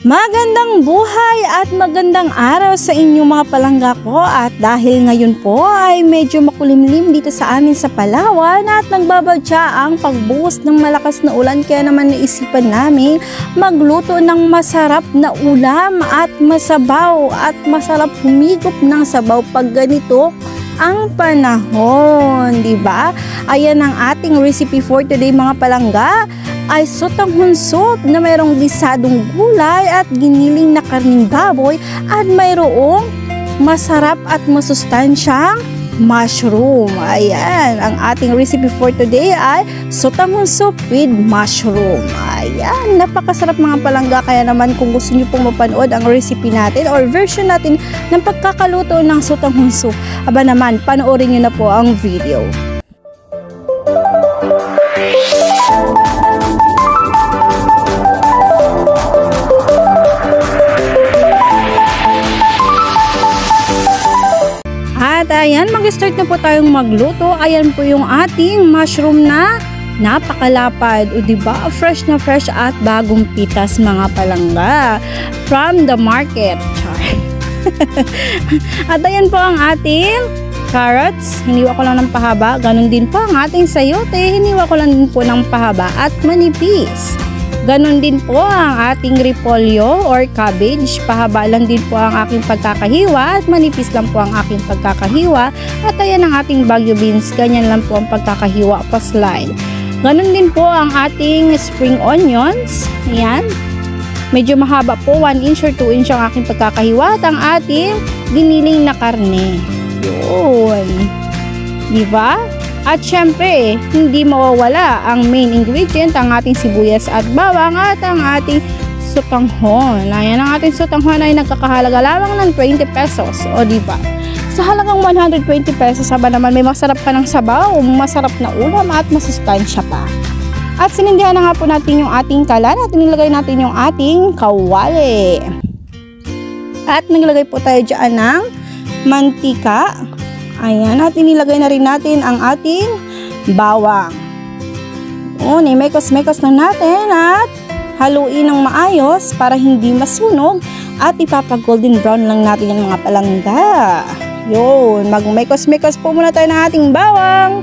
Magandang buhay at magandang araw sa inyong mga palangga ko, at dahil ngayon po ay medyo makulimlim dito sa amin sa Palawan at nagbabadya ang pagbuhos ng malakas na ulan, kaya naman naisipan namin magluto ng masarap na ulam at masabaw at masarap humigop ng sabaw pag ganito ang panahon, di ba? Ayan ang ating recipe for today mga palangga, ay sotanghon soup na mayroong gisadong gulay at giniling na karning baboy at mayroong masarap at masustansyang mushroom. Ayan, ang ating recipe for today ay sotanghon soup with mushroom. Ayan, napakasarap mga palangga, kaya naman kung gusto niyo pong mapanood ang recipe natin or version natin ng pagkakaluto ng sotanghon soup, aba naman, panoorin niyo na po ang video. At ayan, mag-start na po tayong magluto. Ayan po yung ating mushroom na napakalapad, o diba, fresh na fresh at bagong pitas mga palangga from the market. At ayan po ang ating carrots, hiniwa ko lang ng pahaba. Ganon din po ang ating sayote, hiniwa ko lang din po ng pahaba at manipis. Ganon din po ang ating repolyo or cabbage, pahaba lang din po ang aking pagkakahiwa at manipis lang po ang aking pagkakahiwa. At ayan ang ating Baguio beans, ganyan lang po ang pagkakahiwa pa slide. Ganon din po ang ating spring onions, ayan. Medyo mahaba po, 1 inch or 2 inch ang aking pagkakahiwa. At ang ating giniling na karne. Yun. Diba? At syempre, hindi mawawala ang main ingredient, ang ating sibuyas at bawang at ang ating sotanghon. Ayan, ang ating sotanghon ay nagkakahalaga lamang ng 20 pesos. O diba? Sa halagang 120 pesos, aba naman may masarap ka ng sabaw, masarap na ulam at masustansya pa. At sinindihan na nga po natin yung ating kalan at nilagay natin yung ating kawali. At naglagay po tayo dyan ng mantika. Ayan, at inilagay na rin natin ang ating bawang. O, imekos-mekos na natin at haluin ng maayos para hindi masunog at ipapag-golden brown lang natin yung mga palangga. Yun, mag-mekos-mekos po muna tayo ng ating bawang.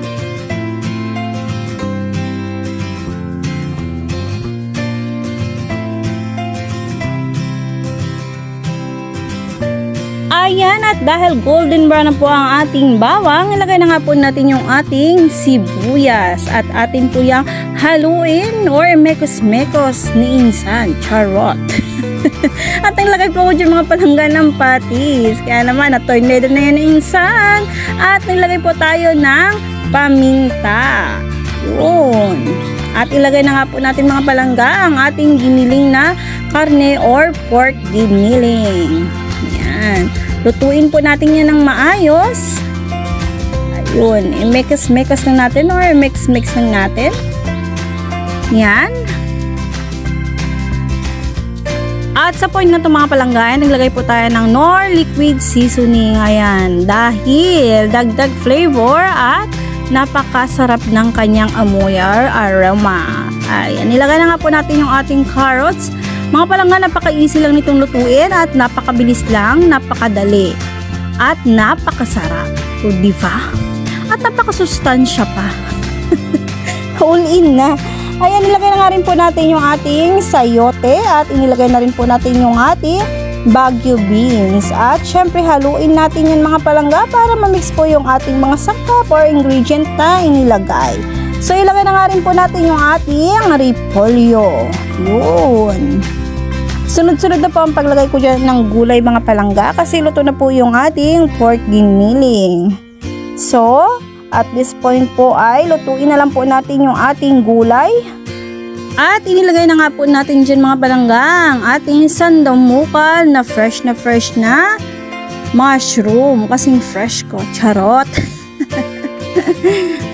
Ayan, at dahil golden brown na po ang ating bawang, ilagay na nga po natin yung ating sibuyas at atin po yung haluin or mekos-mekos ni insan, charot. At nilagay po ko dyan mga palangga ng patis, kaya naman na-tornado na yan ni insan. At nilagay po tayo ng paminta. Yun. At ilagay na nga po natin mga palangga ang ating giniling na karne or pork giniling. Ayan. Lutuin po natin yan ng maayos. Ayun. I-mix-mix lang natin or mix-mix lang natin. Yan. At sa point na ito mga palangga, naglagay po tayo ng Knorr liquid seasoning. Ayan. Dahil dagdag flavor at napakasarap ng kanyang amoy or aroma. Ayan. Nilagay na nga po natin yung ating carrots. Mga palangga, napaka-easy lang nitong lutuin at napakabilis lang, napakadali at napakasarap. O diba? At napakasustansya pa. All in na. Ayan, nilagay na nga rin po natin yung ating sayote at inilagay na rin po natin yung ating Baguio beans. At syempre, haluin natin yan mga palangga para mamix po yung ating mga sangkap or ingredient na inilagay. So, ilagay na nga rin po natin yung ating repolyo. Yun. Sunod-sunod na po ang paglagay ko dyan ng gulay mga palangga kasi luto na po yung ating pork giniling. So, at this point po ay lutuin na lang po natin yung ating gulay. At inilagay na nga po natin dyan mga palangga ang ating sandamukal na fresh na mushroom. Kasing fresh ko, charot.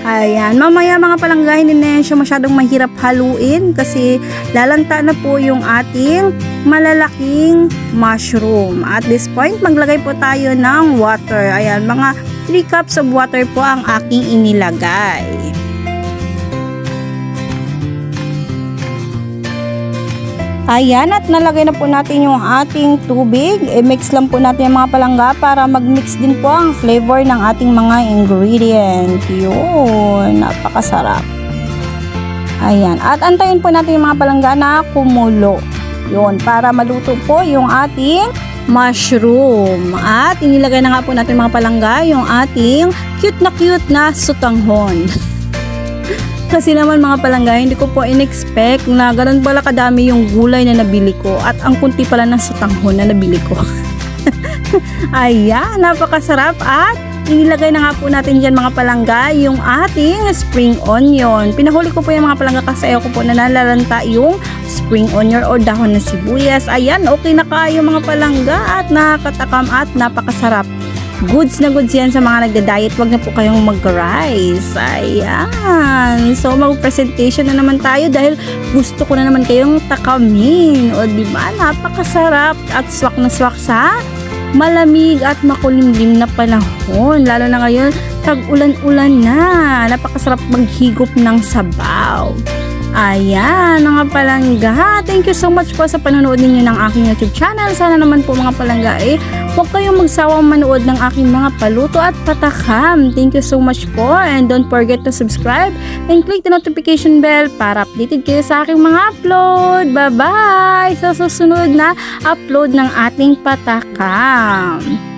Ayan, mamaya mga palangga, hindi na yan siya masyadong mahirap haluin kasi lalanta na po yung ating malalaking mushroom. At this point, maglagay po tayo ng water. Ayan, mga 3 cups of water po ang aking inilagay. Ayan, at nalagay na po natin yung ating tubig. I-mix lang po natin yung mga palangga para mag-mix din po ang flavor ng ating mga ingredient. Yun, napakasarap. Ayan, at antayin po natin yung mga palangga na kumulo. Yun, para maluto po yung ating mushroom. At inilagay na nga po natin mga palangga yung ating cute na sutanghon. Kasi naman mga palangga, hindi ko po in-expect na ganun pala kadami yung gulay na nabili ko at ang kunti pala ng sutanghon na nabili ko. Ayan, napakasarap at inilagay na nga po natin dyan mga palangga yung ating spring onion. Pinahuli ko po yung mga palangga kasi ayaw ko po na nalalanta yung spring onion o dahon ng sibuyas. Ayan, okay na kayo mga palangga at nakakatakam at napakasarap. Goods na goods yan sa mga nagda-diet. Huwag na po kayong mag-rice. Ayan. So, mag-presentation na naman tayo dahil gusto ko na naman kayong takamin. O, diba? Napakasarap at swak na swak sa malamig at makulimlim na panahon. Lalo na ngayon, tag-ulan-ulan na. Napakasarap maghigop ng sabaw. Ayan, mga palangga. Thank you so much po sa panonood ninyo ng aking YouTube channel. Sana naman po mga palangga huwag kayong magsawang manood ng aking mga paluto at patakam. Thank you so much po and don't forget to subscribe and click the notification bell para updated kayo sa aking mga upload. Bye-bye! Sa susunod na upload ng ating patakam.